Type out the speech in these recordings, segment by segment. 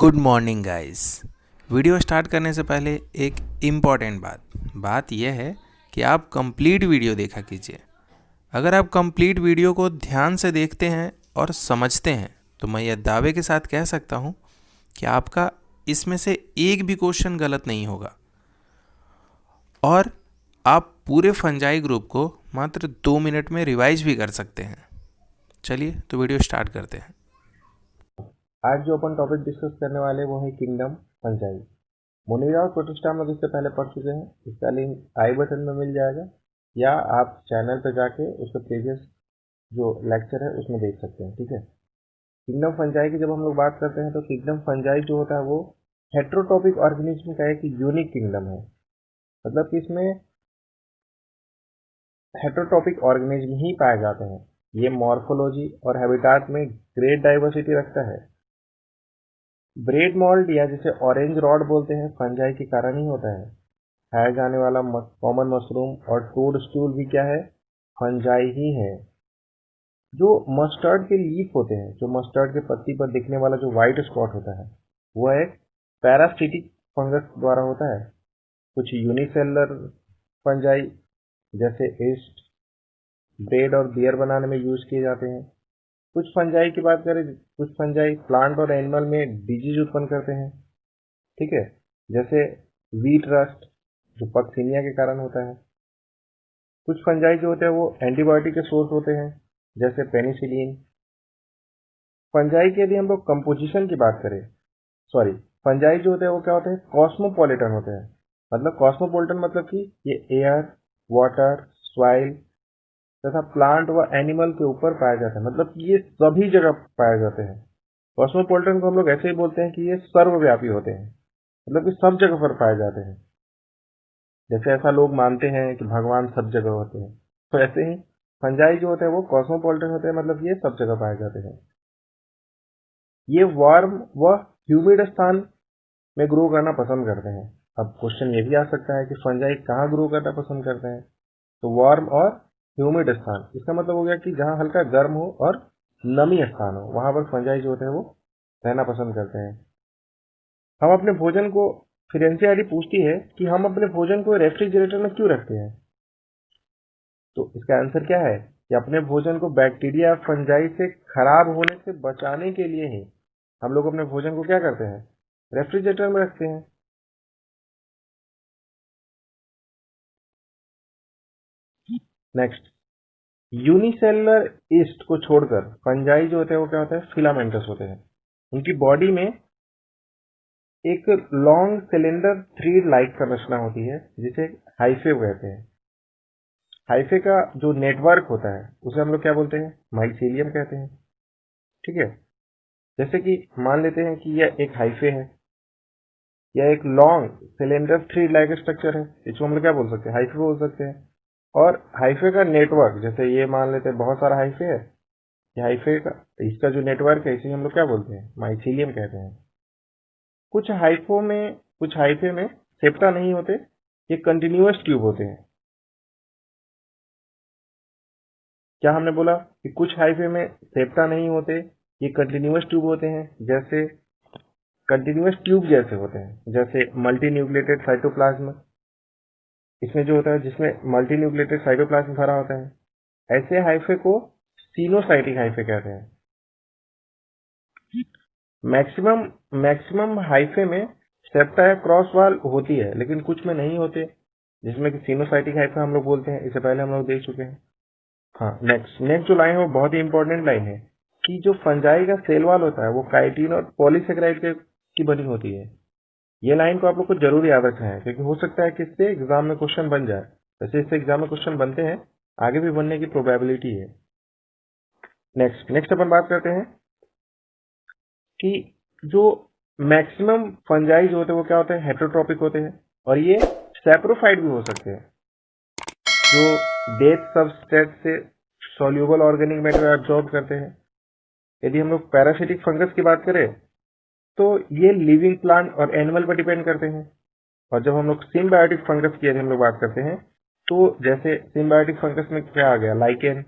Good morning guys. Video start करने से पहले एक इम्पॉर्टेंट बात यह है कि आप कंप्लीट वीडियो देखा कीजिए। अगर आप कंप्लीट वीडियो को ध्यान से देखते हैं और समझते हैं तो मैं यह दावे के साथ कह सकता हूँ कि आपका इसमें से एक भी क्वेश्चन गलत नहीं होगा और आप पूरे फंजाई ग्रुप को मात्र 2 मिनट में रिवाइज भी कर सकते हैं। चलिए तो वीडियो स्टार्ट करते हैं। आज जो अपन टॉपिक डिस्कस करने वाले वो है किंगडम फंजाई। मोनेरा और प्रोटिस्टा हम लोग इससे पहले पढ़ चुके हैं। इसका लिंक आई बटन में मिल जाएगा या आप चैनल पर जाके उसका प्रीवियस जो लेक्चर है उसमें देख सकते हैं। ठीक है, किंगडम फंजाई की जब हम लोग बात करते हैं तो किंगडम फंजाई जो होता है वो हेट्रोटॉपिक ऑर्गेनिज्म का एक यूनिक किंगडम है। मतलब कि इसमें हेट्रोटॉपिक ऑर्गेनिज्म ही पाए जाते हैं। ये मॉर्फोलॉजी और हैबिटाट में ग्रेट डाइवर्सिटी रखता है। ब्रेड मॉल्ट या जिसे ऑरेंज रॉड बोलते हैं फंजाई के कारण ही होता है। खाया जाने वाला कॉमन मशरूम और टोड स्टूल भी क्या है, फंजाई ही है। जो मस्टर्ड के लीफ होते हैं, जो मस्टर्ड के पत्ती पर दिखने वाला जो व्हाइट स्पॉट होता है वह एक पैरासिटिक फंगस द्वारा होता है। कुछ यूनिसेलुलर फंजाई जैसे ईस्ट, ब्रेड और बियर बनाने में यूज किए जाते हैं। कुछ फंजाई की बात करें, कुछ फंजाई प्लांट और एनिमल में डिजीज उत्पन्न करते हैं। ठीक है, जैसे वीट रस्ट जो पक्सीनिया के कारण होता है। कुछ फंजाई जो होते हैं वो एंटीबायोटिक के सोर्स होते हैं जैसे पेनिसिलिन। फंजाई की यदि हम लोग कंपोजिशन की बात करें, फंजाई जो होते हैं वो क्या होते हैं, कॉस्मोपॉलिटन होते हैं। मतलब कॉस्मोपॉलिटन मतलब कि ये एयर, वाटर, सॉइल तथा प्लांट व एनिमल के ऊपर पाए जाते हैं। मतलब कि ये सभी जगह पाए जाते हैं। कॉस्मोपॉलिटन को हम लोग ऐसे ही बोलते हैं कि ये सर्वव्यापी होते हैं, मतलब कि सब जगह पर पाए जाते हैं। जैसे ऐसा लोग मानते हैं कि भगवान सब जगह होते हैं, तो ऐसे ही फंजाई जो होते हैं वो कॉस्मोपॉलिटन होते हैं, मतलब ये सब जगह पाए जाते हैं। ये वार्म व ह्यूमिड स्थान में ग्रो करना पसंद करते हैं। अब क्वेश्चन ये भी आ सकता है कि फंजाई कहाँ ग्रो करना पसंद करते हैं, तो वार्म और ह्यूमिड स्थान, इसका मतलब हो गया कि जहाँ हल्का गर्म हो और नमी स्थान हो, वहां पर फंजाई जो होते हैं वो रहना पसंद करते हैं। हम अपने भोजन को, फिर एनसीईआरटी पूछती है कि हम अपने भोजन को रेफ्रिजरेटर में क्यों रखते हैं, तो इसका आंसर क्या है कि अपने भोजन को बैक्टीरिया फंजाई से खराब होने से बचाने के लिए ही हम लोग अपने भोजन को क्या करते हैं, रेफ्रिजरेटर में रखते हैं। नेक्स्ट, यूनिसेलुलर ईस्ट को छोड़कर फंजाई जो होते हैं वो क्या होते हैं, फिलामेंटस होते हैं। उनकी बॉडी में एक लॉन्ग सिलेंडर थ्रीड लाइक संरचना होती है जिसे हाइफे कहते हैं। हाइफे का जो नेटवर्क होता है उसे हम लोग क्या बोलते हैं, माइसीलियम कहते हैं। ठीक है, जैसे कि मान लेते हैं कि यह एक हाइफे है, यह एक long cylinder three like structure है, इसको हम लोग क्या बोल सकते हैं, हाइफे बोल सकते हैं। और हाइफे का नेटवर्क, जैसे ये मान लेते हैं बहुत सारा हाइफे है, ये हाइफे का, इसका जो नेटवर्क है इसे हम लोग क्या बोलते हैं, माइसीलियम कहते हैं। कुछ हाइफे में सेप्टा नहीं होते, ये कंटिन्यूअस ट्यूब होते हैं। क्या हमने बोला कि कुछ हाइफे में सेप्टा नहीं होते, ये कंटिन्यूअस ट्यूब होते हैं। जैसे कंटिन्यूअस ट्यूब जैसे होते हैं, जैसे मल्टी न्यूक्लिएटेड साइटोप्लाज्म, इसमें जो होता है जिसमें मल्टी न्यूक्लिएटेड साइटोप्लाज्म भरा होता है, ऐसे हाइफे को सिनोसाइटिक हाइफे कहते हैं। मैक्सिमम हाइफे में सेप्टा या क्रॉस वाल होती है, लेकिन कुछ में नहीं होते, जिसमें कि सिनोसाइटिक हाइफे हम लोग बोलते हैं। इससे पहले हम लोग देख चुके हैं। हाँ, नेक्स्ट जो लाइन है वो बहुत ही इंपॉर्टेंट लाइन है कि जो फंजाई का सेल वॉल होता है वो काइटिन और पॉलीसेकेराइड की बनी होती है। ये लाइन को आप लोग को जरूर याद रखना है, क्योंकि हो सकता है कि इससे एग्जाम में क्वेश्चन बन जाए। वैसे इससे एग्जाम में क्वेश्चन बनते हैं, आगे भी बनने की प्रोबेबिलिटी है। नेक्स्ट अपन बात करते हैं कि जो मैक्सिमम फंजाई जो होते हैं वो क्या होते हैं, हेटेरोट्रॉपिक होते हैं, और ये सैप्रोफाइट भी हो सकते हैं, जो डेथ सबस्ट्रेट से सॉल्यूबल ऑर्गेनिक मैटर एब्जॉर्ब करते हैं। यदि हम लोग पैरासिटिक फंगस की बात करें तो ये लिविंग प्लांट और एनिमल पर डिपेंड करते हैं। और जब हम लोग सिम्बायोटिक फंगस की यदि हम लोग बात करते हैं तो जैसे सिम्बायोटिक फंगस में क्या आ गया, लाइकेन।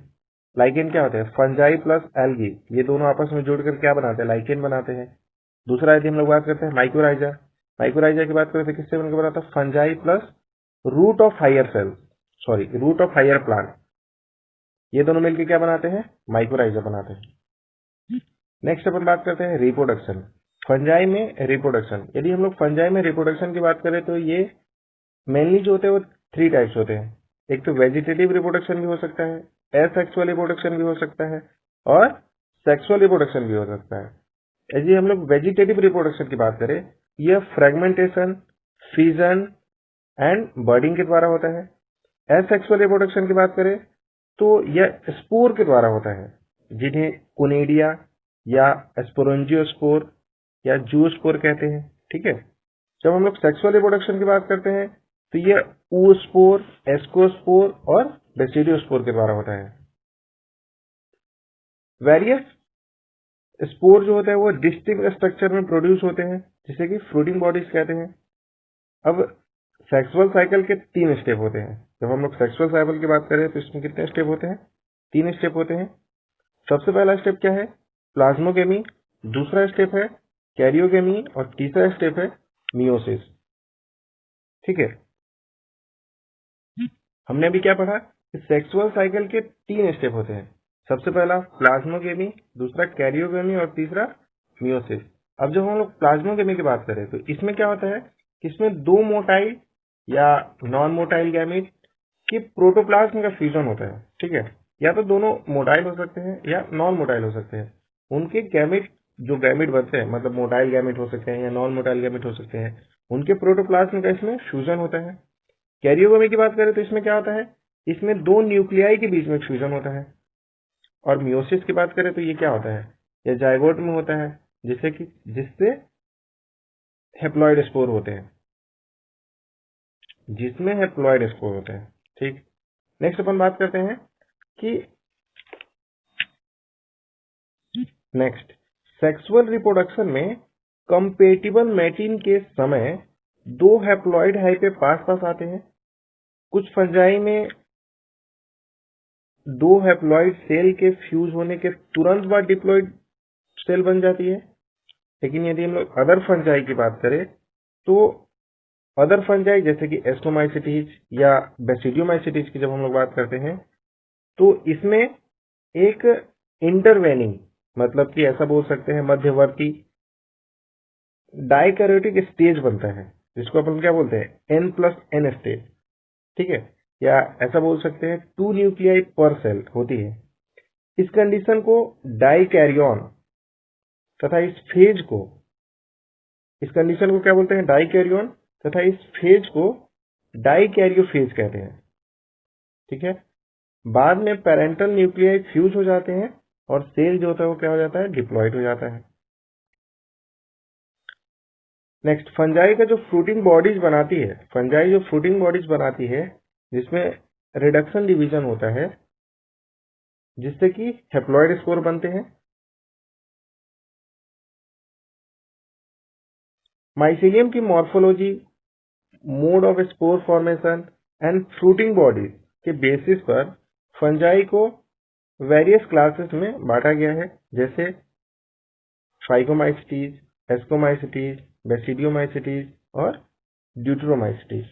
लाइकेन क्या होता है, फंजाई प्लस एल्गी, ये दोनों आपस में जुड़कर क्या बनाते हैं, लाइकेन बनाते हैं। दूसरा यदि हम लोग बात करते हैं माइकोराइजा, माइकोराइजा की बात करें तो किससे बनकर बना था, fungi plus root of higher cell, sorry root of higher plant, ये दोनों मिलकर क्या बनाते हैं, माइकोराइजा बनाते हैं। नेक्स्ट अपन बात करते हैं रिप्रोडक्शन, फंजाई में रिप्रोडक्शन। यदि हम लोग फंजाई में रिप्रोडक्शन की बात करें तो ये मेनली जो होते हैं वो 3 टाइप्स होते हैं। एक तो वेजिटेटिव रिप्रोडक्शन भी हो सकता है, एसेक्सुअल रिप्रोडक्शन भी हो सकता है और सेक्सुअल रिप्रोडक्शन भी हो सकता है। यदि हम लोग वेजिटेटिव रिप्रोडक्शन की बात करें, यह फ्रेगमेंटेशन, फ्यूजन एंड बर्डिंग के द्वारा होता है। एसेक्सुअल रिप्रोडक्शन की बात करें तो यह स्पोर के द्वारा होता है, जिन्हें कोनेडिया या स्पोरेंजियोस्पोर या जूस्पोर कहते हैं। ठीक है, जब हम लोग सेक्सुअल रिप्रोडक्शन की बात करते हैं तो यह oospore, एस्कोस्पोर और बेसिडियोस्पोर के द्वारा होता है। वेरियस स्पोर जो होता है वो डिस्टिंक्ट स्ट्रक्चर में प्रोड्यूस होते हैं, जिसे कि फ्रूटिंग बॉडीज कहते हैं। अब सेक्सुअल साइकिल के 3 स्टेप होते हैं। जब हम लोग सेक्सुअल साइकिल की बात करें तो इसमें कितने स्टेप होते हैं, 3 स्टेप होते हैं। सबसे पहला स्टेप क्या है, प्लाज्मोगेमी, दूसरा स्टेप है कैरियोगेमी और तीसरा स्टेप है मियोसिस। ठीक है, हमने अभी क्या पढ़ा कि सेक्सुअल साइकिल के 3 स्टेप होते हैं। सबसे पहला प्लाज्मोगेमी, दूसरा कैरियोगेमी और तीसरा मियोसिस। अब जब हम लोग प्लाज्मोगेमी की बात करें तो इसमें क्या होता है कि इसमें 2 मोटाइल या नॉन मोटाइल गैमीट के प्रोटोप्लाज्म का फ्यूजन होता है। ठीक है, या तो दोनों मोटाइल हो सकते हैं या नॉन मोटाइल हो सकते हैं। उनके गैमीट जो गैमीट बनते हैं, मतलब मोटाइल गैमीट हो सकते हैं या नॉन मोटाइल गैमीट हो सकते हैं, उनके प्रोटोप्लाज्म का इसमें फ्यूजन होता है। कैरियोगेमी की बात करें तो इसमें क्या होता है, इसमें 2 न्यूक्लियाई के बीच में फ्यूजन होता है। और मियोसिस की बात करें तो ये क्या होता है, यह जाइगोट में होता है, जिससे हेप्लॉइड स्पोर होते हैं, जिसमें हेप्लॉइड स्पोर होते हैं। ठीक, नेक्स्ट अपन बात करते हैं कि नेक्स्ट सेक्सुअल रिप्रोडक्शन में कंपेटिबल मैटिंग के समय 2 हैप्लॉइड हाइपे पास पास आते हैं। कुछ फंजाई में 2 हैप्लॉइड सेल के फ्यूज होने के तुरंत बाद डिप्लॉइड सेल बन जाती है। लेकिन यदि हम लोग अदर फंजाई की बात करें तो अदर फंजाई जैसे कि एस्टोमाइसिटीज या बेसिडियोमाइसिटीज की जब हम लोग बात करते हैं तो इसमें एक इंटरवेनिंग, मतलब कि ऐसा बोल सकते हैं मध्यवर्ती डाइकैरियोटिक स्टेज बनता है, जिसको अपन क्या बोलते हैं, N+N स्टेज। ठीक है, या ऐसा बोल सकते हैं 2 न्यूक्लियाई पर सेल होती है। इस कंडीशन को डाइकैरियन तथा इस कंडीशन को क्या बोलते हैं, डाइकैरियन तथा इस फेज को डाइकैरियोफेज कहते हैं। ठीक है, बाद में पेरेंटल न्यूक्लियाई फ्यूज हो जाते हैं और सेल जो होता है वो क्या हो जाता है, डिप्लॉइड हो जाता है। नेक्स्ट, फंजाई का जो फ्रूटिंग बॉडीज बनाती है, फंजाई जो फ्रूटिंग बॉडीज बनाती है जिसमें रिडक्शन डिवीजन होता है, जिससे कि हेप्लॉइड स्पोर बनते हैं। माइसीलियम की morphology, mode of spore formation and fruiting bodies के बेसिस पर फंजाई को वेरियस क्लासेस में बांटा गया है, जैसे फाइकोमाइसिटीज, एस्कोमाइसिटीज, बेसिडियोमाइसिटीज और ड्यूटेरोमाइसिटीज।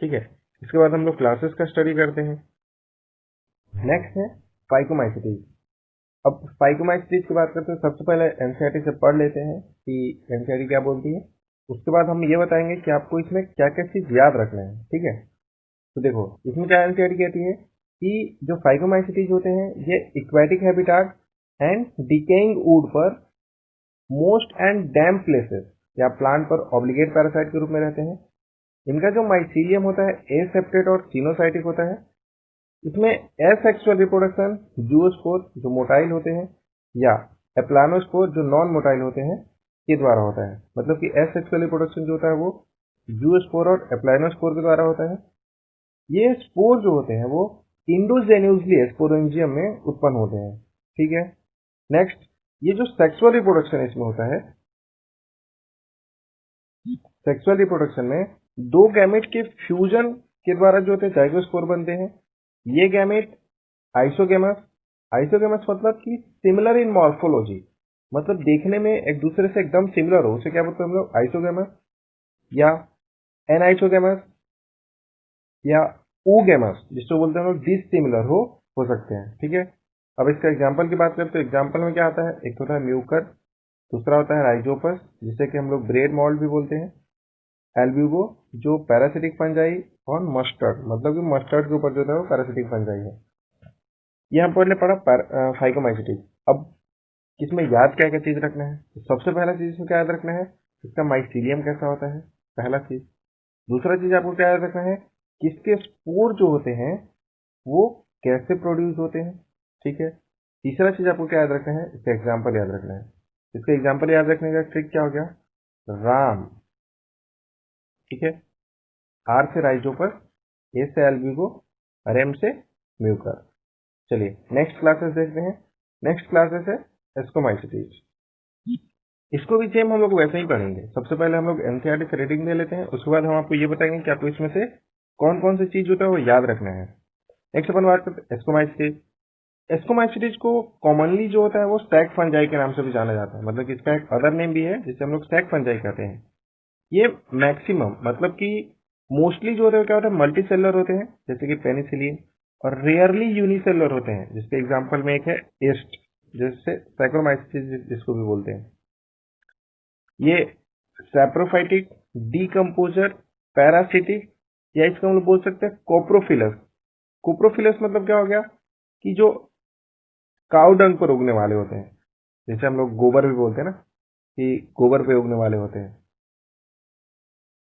ठीक है, इसके बाद हम लोग क्लासेस का स्टडी करते हैं। नेक्स्ट है फाइकोमाइसिटीज। अब फाइकोमाइसिटीज की बात करते हैं, सबसे पहले एनसीईआरटी से पढ़ लेते हैं कि एनसीईआरटी क्या बोलती है। उसके बाद हम ये बताएंगे कि आपको इसमें क्या क्या चीज याद रखना है। ठीक है, तो देखो इसमें क्या एनसीईआरटी कहती है कि जो फाइकोमाइसिटीज होते हैं ये aquatic habitat and decaying would पर मोस्ट एंड डैम्प प्लेसेस या प्लांट पर ऑब्लिगेट पैरासाइट के रूप में रहते हैं। इनका जो माइसीलियम होता है एसेप्टेट और सिनोसाइटिक होता है। इसमें एसेक्सुअल रिप्रोडक्शन जूओस्पोर जो मोटाइल होते हैं या एप्लानोस्पोर जो नॉन मोटाइल होते हैं के द्वारा होता है। मतलब कि एसेक्सुअल रिप्रोडक्शन जो होता है वो जूओस्पोर और एप्लानोस्पोर के द्वारा होता है। ये स्पोर जो होते हैं वो इंडोजेन्यूसली स्पोरेंजियम में उत्पन्न होते हैं। ठीक है, नेक्स्ट, ये जो सेक्सुअल रिप्रोडक्शन इसमें होता है, सेक्सुअल रिप्रोडक्शन में 2 गैमेट के फ्यूजन के द्वारा जो होते हैं जाइगोस्पोर बनते हैं। ये गैमेट आइसोगेमस मतलब कि सिमिलर इन मॉर्फोलॉजी, मतलब देखने में एक दूसरे से एकदम सिमिलर हो, उसे क्या बोलते हैं हम लोग, आइसोगेमस या एनाइसोगेमस या oogamous, जिसको बोलते हैं हम लोग डिसिमिलर हो सकते हैं। ठीक है, अब इसका एग्जाम्पल की बात करें तो एग्जाम्पल में क्या आता है, एक होता है म्यूकर, दूसरा होता है राइजोपस जिसे कि हम लोग ब्रेड मॉल्ड भी बोलते हैं, एल्ब्यूगो जो पैरासिटिक फंजाई, और मस्टर्ड मतलब कि मस्टर्ड के ऊपर जो है वो पैरासिटिक फंजाई है। ये हम पहले पढ़ा फाइकोमाइसिटिस। अब इसमें याद क्या क्या चीज रखना है, तो सबसे पहला चीज इसमें क्या याद रखना है, इसका माइसीलियम कैसा होता है, पहला चीज। दूसरा चीज आपको क्या याद रखना है, किसके स्पोर जो होते हैं वो कैसे प्रोड्यूस होते हैं। ठीक है, तीसरा चीज आपको क्या याद रखना है, इसका एग्जाम्पल याद रखना है। इसका एग्जाम्पल याद रखने का ट्रिक क्या हो गया, राम। ठीक है, आर से राइजोपस, ए से एल्ब्यूगो और एम से म्यूकर। चलिए नेक्स्ट क्लासेस देखते हैं। नेक्स्ट क्लासेस है एस्कोमाइसिटीज। इसको भी सेम हम लोग वैसे ही पढ़ेंगे। सबसे पहले हम लोग एनसीईआरटी से रीडिंग ले लेते हैं, उसके बाद हम आपको ये बताएंगे कि आपको इसमें से कौन कौन सी चीज होता है वो याद रखना है। नेक्स्ट अपन बात करते हैं एस्कोमाइसिटीज। एस्कोमाइसिटीज को कॉमनली जो होता है वो स्टैक फंजाई के नाम से भी जाना जाता है, मतलब कि इसका एक अदर नेम भी है जिसे हम लोग स्टैक फंजाई कहते हैं। ये मैक्सिमम मतलब कि मोस्टली जो होते हैं क्या होता है, मल्टी सेलर होते हैं जैसे कि पेनिसिलिन, और रेयरली यूनिसेलर होते हैं जिसके एग्जांपल में एक है एस्ट, जिससे सैक्रोमाइसिस जिसको भी बोलते हैं। ये सैप्रोफाइटिक, डीकम्पोजर, पैरासिटिक, या इसको हम लोग बोल सकते हैं कोप्रोफिलस। कोप्रोफिलस मतलब क्या हो गया कि जो काउ डंग पर उगने वाले होते हैं, जैसे हम लोग गोबर भी बोलते हैं ना कि गोबर पे उगने वाले होते हैं।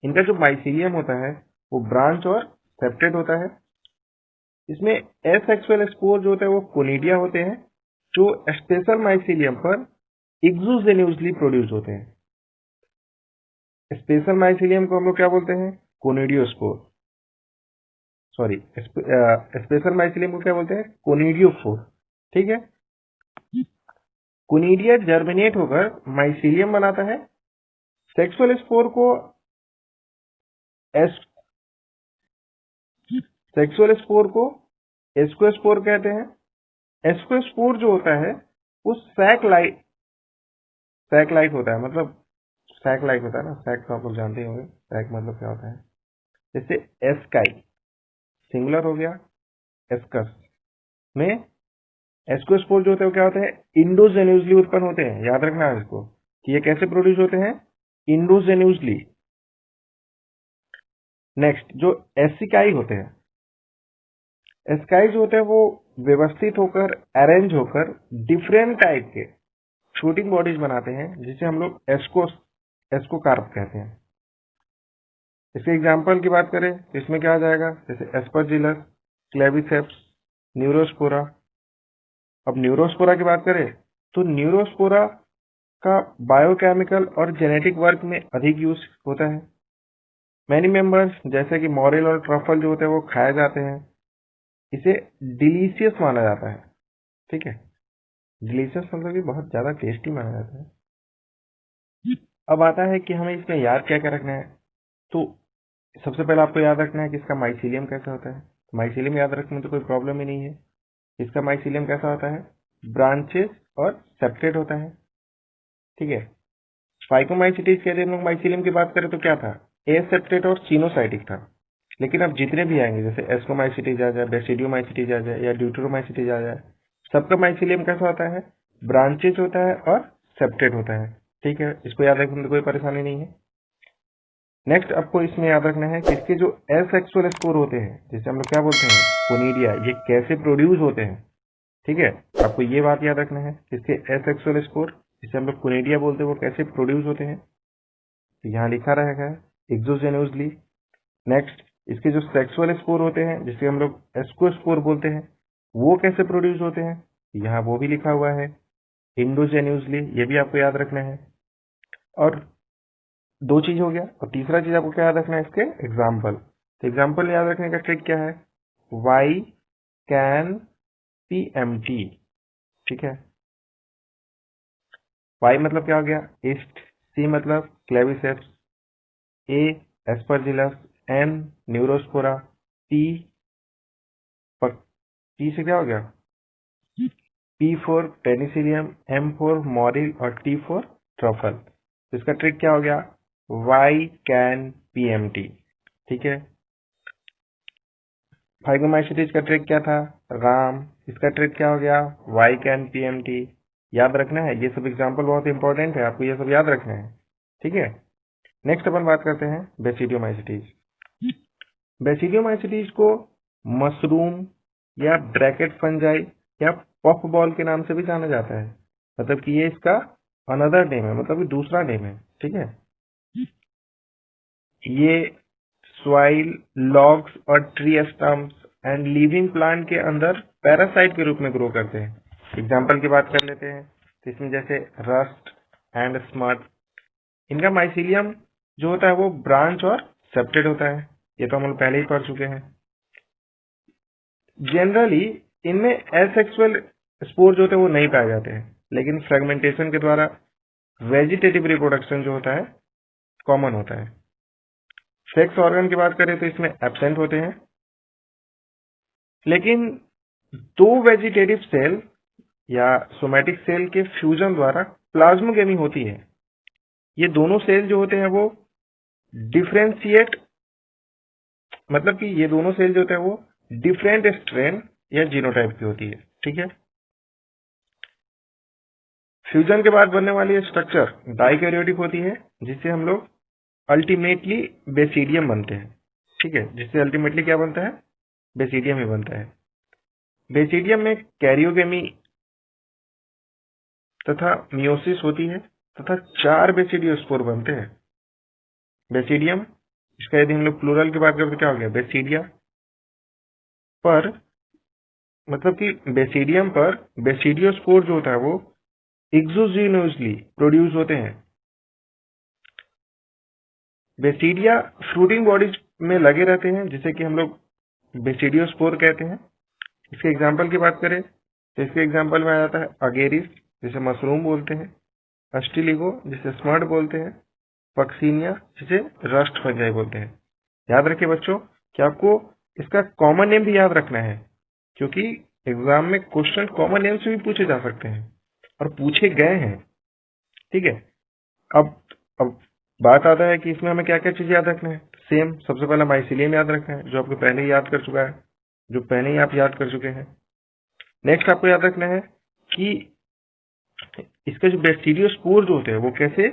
इनका जो माइसीलियम होता है वो ब्रांच और सेप्टेड होता है। इसमें एसेक्सुअल स्पोर जो होते हैं वो कोनिडिया होते हैं, जो स्पेशल माइसीलियम पर एक्सोजेन्यूसली प्रोड्यूस होते हैं। स्पेशल माइसीलियम को हम लोग क्या बोलते हैं, कोनिडियोस्पोर। सॉरी, स्पेशल माइसीलियम को क्या बोलते हैं, कोनिडियोफोर। ठीक है, कोनिडिया जर्मिनेट होकर माइसीलियम बनाता है। सेक्सुअल स्पोर को एस सेक्सुअल स्पोर को एस्कोस्पोर कहते हैं। एस्कोस्पोर जो होता है वो सैक लाइट होता है, मतलब सैक लाइट होता है ना, सैक तो आप लोग जानते ही होंगे, सैक मतलब क्या होता है। जैसे एस्काई सिंगुलर हो गया, एस्कस में एस्कोस्पोर जो होते हैं वो क्या होते हैं, इंडोजेन्यूसली उत्पन्न होते हैं। याद रखना है इसको कि ये कैसे प्रोड्यूस होते हैं, इंडोजेन्यूसली। नेक्स्ट जो एसिकाई होते हैं, एस्काई जो होते हैं वो व्यवस्थित होकर, अरेंज होकर डिफरेंट टाइप के शूटिंग बॉडीज बनाते हैं जिसे हम लोग एस्कोकार्प कहते हैं। इसके एग्जाम्पल की बात करें तो इसमें क्या आ जाएगा, जैसे एस्परजिलस, क्लेविसेप्स, न्यूरोस्पोरा। अब न्यूरोस्पोरा की बात करें तो न्यूरोस्पोरा का बायोकेमिकल और जेनेटिक वर्क में अधिक यूज होता है। मैनी मेंबर्स जैसे कि मॉरेल और ट्रफल जो होते हैं वो खाए जाते हैं। इसे डिलीशियस माना जाता है। ठीक है, डिलीशियस मतलब कि बहुत ज्यादा टेस्टी माना जाता है। अब आता है कि हमें इसमें याद क्या क्या रखना है। तो सबसे पहले आपको याद रखना है कि इसका माइसीलियम कैसा होता है। माइसीलियम याद रखने में तो कोई प्रॉब्लम ही नहीं है। इसका माइसीलियम कैसा होता है, ब्रांचेस और सेप्टेड होता है। ठीक है, फाइकोमाइसिटीज के हम लोग माइसीलियम की बात करें तो क्या था, एसेप्टेड और सिनोसाइटिक था। लेकिन अब जितने भी आएंगे जैसे एस्कोमाइसिटीज आ जाए, बेसिडियोमाइसिटीज आ जाए या ड्यूटेरोमाइसिटीज आ जाए, सबका माइसीलियम कैसा होता है, ब्रांचेस होता है और सेप्टेड होता है। ठीक है, इसको याद रखने में कोई परेशानी नहीं है। नेक्स्ट आपको इसमें याद रखना है कि इसके जो एसेक्सुअल स्पोर होते हैं, जैसे हम लोग क्या बोलते हैं, कोनिडिया, ये कैसे प्रोड्यूस होते हैं। ठीक है, आपको ये बात याद रखना है कि इसके एसेक्सुअल स्पोर जिसे हम लोग कोनिडिया बोलते हैं वो कैसे प्रोड्यूस होते हैं। तो यहाँ लिखा रहेगा एक्सोजेन्यूसली। नेक्स्ट इसके जो सेक्सुअल स्पोर होते हैं जिसे हम लोग एस्कोस्पोर बोलते हैं वो कैसे प्रोड्यूस होते हैं, यहाँ वो भी लिखा हुआ है इंडोजेन्यूसली, ये भी आपको याद रखना है। और दो चीज हो गया, और तीसरा चीज आपको क्या याद रखना है, इसके एग्जाम्पल। तो एग्जाम्पल याद रखने का ट्रिक क्या है, Y can P M T. ठीक है, वाई मतलब क्या हो गया, ईस्ट, सी मतलब Claviceps, A Aspergillus, N Neurospora, T T से क्या हो गया, P for Penicillium, M for morel और T फॉर ट्रफल। तो इसका ट्रिक क्या हो गया? Y can PMT। ठीक है। फाइगोमाइसीटीज का ट्रिक क्या था? राम। इसका ट्रिक क्या हो गया? Y can PMT। याद रखना है, ये सब एग्जाम्पल बहुत इंपॉर्टेंट है, आपको ये सब याद रखना है। ठीक है। नेक्स्ट अपन बात करते हैं बेसिडियोमाइसीटीज। बेसिडियोमाइसीटीज को मशरूम या ब्रैकेट फंजाई या पफ बॉल के नाम से भी जाना जाता है। मतलब कि ये इसका अनदर नेम है, मतलब कि दूसरा नेम है। ठीक है। ये सॉइल, लॉग्स और tree stumps and living plant के अंदर पैरासाइट के रूप में ग्रो करते हैं। एग्जाम्पल की बात कर लेते हैं तो इसमें जैसे रस्ट एंड स्मट। इनका माइसीलियम जो होता है वो ब्रांच और सेप्टेड होता है, ये तो हम लोग पहले ही पढ़ चुके हैं। जनरली इनमें एसेक्सुअल स्पोर जो होते हैं वो नहीं पाए जाते हैं, लेकिन फ्रेगमेंटेशन के द्वारा वेजिटेटिव रिप्रोडक्शन जो होता है कॉमन होता है। सेक्स ऑर्गन की बात करें तो इसमें एब्सेंट होते हैं, लेकिन दो वेजिटेटिव सेल या सोमैटिक सेल के फ्यूजन द्वारा प्लाज्मोगेमी होती है। ये दोनों सेल जो होते हैं वो डिफरेंशिएट, मतलब कि ये दोनों सेल जो होते हैं वो डिफरेंट स्ट्रेन या जीनोटाइप की होती है। ठीक है। फ्यूजन के बाद बनने वाली स्ट्रक्चर डाइकैरियोटिक होती है, जिससे हम लोग अल्टीमेटली बेसिडियम बनते हैं। ठीक है। जिससे अल्टीमेटली क्या बनता है? बेसिडियम ही बनता है। बेसिडियम में कैरियोगेमी तथा मियोसिस होती है तथा 4 बेसिडियोस्पोर बनते हैं। बेसिडियम, इसका यदि हम लोग प्लूरल की बात करें तो क्या हो गया? बेसिडिया। पर मतलब कि बेसिडियम पर बेसिडियोस्पोर जो होता है वो एक्सोजीनोसली प्रोड्यूस होते हैं। बेसिडिया फ्रूटिंग बॉडीज में लगे रहते हैं, जिसे कि हम लोग बेसिडियोस्पोर कहते हैं। इसके एग्जाम्पल की बात करें तो इसके एग्जाम्पल में आ जाता है अगेरिस, जिसे मशरूम बोलते हैं, अस्टिलिगो जिसे स्मर्ट बोलते हैं, पक्सीनिया जिसे रस्ट फंजाई बोलते हैं। याद रखिए बच्चों कि आपको इसका कॉमन नेम भी याद रखना है, क्योंकि एग्जाम में क्वेश्चन कॉमन नेम से भी पूछे जा सकते हैं और पूछे गए हैं। ठीक है। अब बात आता है कि इसमें हमें क्या क्या चीज याद रखना है। सेम, सबसे पहला माइसीलियम याद रखना है, जो आपको पहले ही याद कर चुका है, जो पहले ही आप याद कर चुके हैं। नेक्स्ट आपको याद रखना है कि इसके जो बैक्टीरियोस्पोर जो होते हैं वो कैसे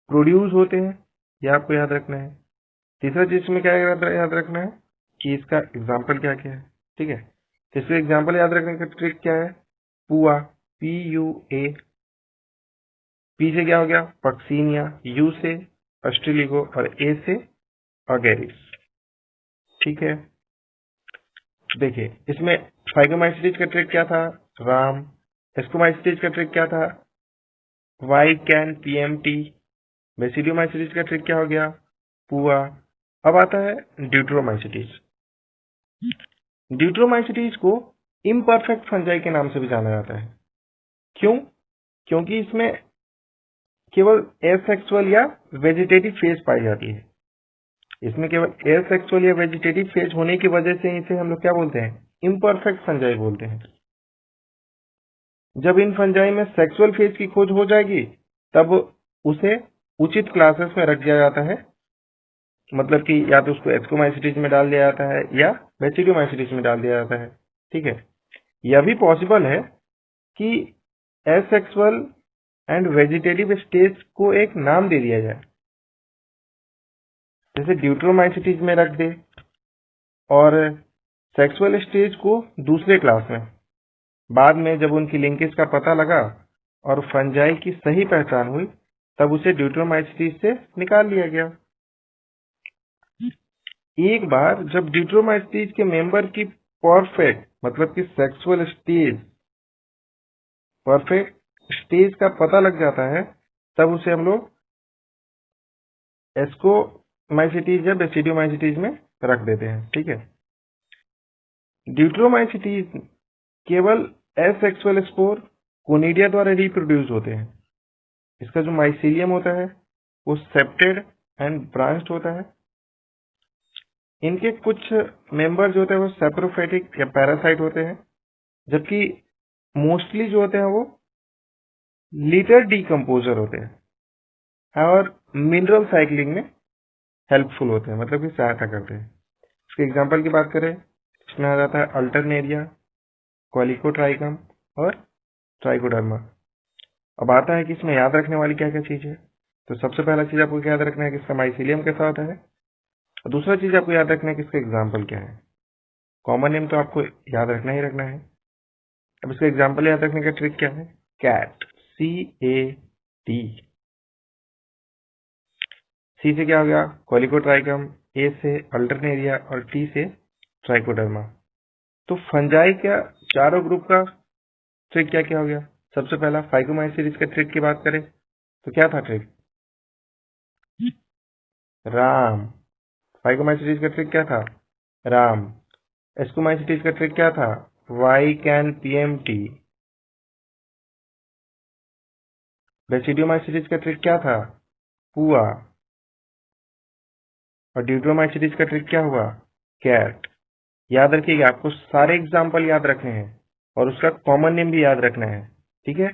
प्रोड्यूस होते हैं, ये आपको याद रखना है। तीसरा चीज में क्या याद रखना है कि इसका एग्जाम्पल क्या क्या है। ठीक है। तो इसका एग्जाम्पल याद रखने का ट्रिक क्या है? पुआ, PUA। पी से क्या हो गया? पक्सीनिया, यू से अस्ट्रेलिगो और ए से अगेरिस। ठीक है। देखिए इसमें फाइगोमाइसीटीज का ट्रिक क्या था? राम। एस्कोमाइसीटीज का ट्रिक क्या था? Y can PMT। बेसिडियोमाइसीटीज का ट्रिक क्या हो गया? पुआ। अब आता है ड्यूट्रोमाइसीटीज। ड्यूट्रोमाइसीटीज को इम्परफेक्ट फंजाई के नाम से भी जाना जाता है। क्यों? क्योंकि इसमें केवल एसेक्सुअल या वेजिटेटिव फेज पाई जाती है। इसमें केवल एसेक्सुअल या वेजिटेटिव फेज होने की वजह से इसे हम लोग क्या बोलते हैं? इम्परफेक्ट फंजाई बोलते हैं। जब इन फंजाई में सेक्सुअल फेज की खोज हो जाएगी तब उसे उचित क्लासेस में रख दिया जाता है, मतलब कि या तो उसको एस्कोमाइसीटीज में डाल दिया जाता है या बेसिडियोमाइसीटीज में डाल दिया जाता है। ठीक है। यह भी पॉसिबल है कि एसेक्सुअल एंड वेजिटेटिव स्टेज को एक नाम दे दिया जाए, जैसे ड्यूट्रोमाइसीटीज में रख दे और सेक्सुअल स्टेज को दूसरे क्लास में। बाद में जब उनकी लिंकेज का पता लगा और फंजाई की सही पहचान हुई तब उसे ड्यूट्रोमाइसीटीज से निकाल लिया गया। एक बार जब ड्यूट्रोमाइसीटीज के मेंबर की परफेक्ट मतलब कि सेक्सुअल स्टेज, परफेक्ट स्टेज का पता लग जाता है तब उसे हम लोग एस्कोमाइसीटीज या बेसिडियोमाइसीटीज में रख देते हैं। ठीक है। ड्यूट्रोमाइसीटीज केवल एसेक्सुअल स्पोर कोनिडिया द्वारा रिप्रोड्यूस होते हैं। इसका जो माइसीलियम होता है वो सेप्टेड एंड ब्रांच्ड होता है। इनके कुछ मेंबर जो होते हैं वो सैप्रोफाइटिक या पैरासाइट होते हैं, जबकि मोस्टली जो होते हैं वो लीटर डीकम्पोजर होते हैं और मिनरल साइक्लिंग में हेल्पफुल होते हैं, मतलब कि सहायता करते हैं। इसके एग्जाम्पल की बात करें, इसमें आ जाता है अल्टरनेरिया, कॉलिकोट्राइकम और ट्राइकोडर्मा। अब आता है कि इसमें याद रखने वाली क्या क्या चीज है। तो सबसे पहला चीज आपको याद रखना है कि इसका माइसीलियम कैसा होता है, और दूसरा चीज आपको याद रखना है कि इसका एग्जाम्पल क्या है। कॉमन नेम तो आपको याद रखना ही रखना है। अब इसका एग्जाम्पल याद रखने का ट्रिक क्या है, कैट, CAT। सी से क्या हो गया, कॉलिकोट्राइकम, ए से अल्टरनेरिया और टी से ट्राइकोडर्मा। तो फंजाई का चारों ग्रुप का ट्रिक क्या क्या हो गया। सबसे पहला फाइकोमाइसीरीज का ट्रिक की बात करें तो क्या था ट्रिक, राम। फाइकोमाइसीरीज का ट्रिक क्या था, राम। एस्कोमाइसीटीज का ट्रिक क्या था, वाइकैन PMT। बेसिडियोमाइसीटीज का ट्रिक क्या था, पुआ। और ड्यूड्रोमाइसीटीज का ट्रिक क्या हुआ, कैट। याद रखिएगा, आपको सारे एग्जाम्पल याद रखने हैं और उसका कॉमन नेम भी याद रखना है, ठीक है।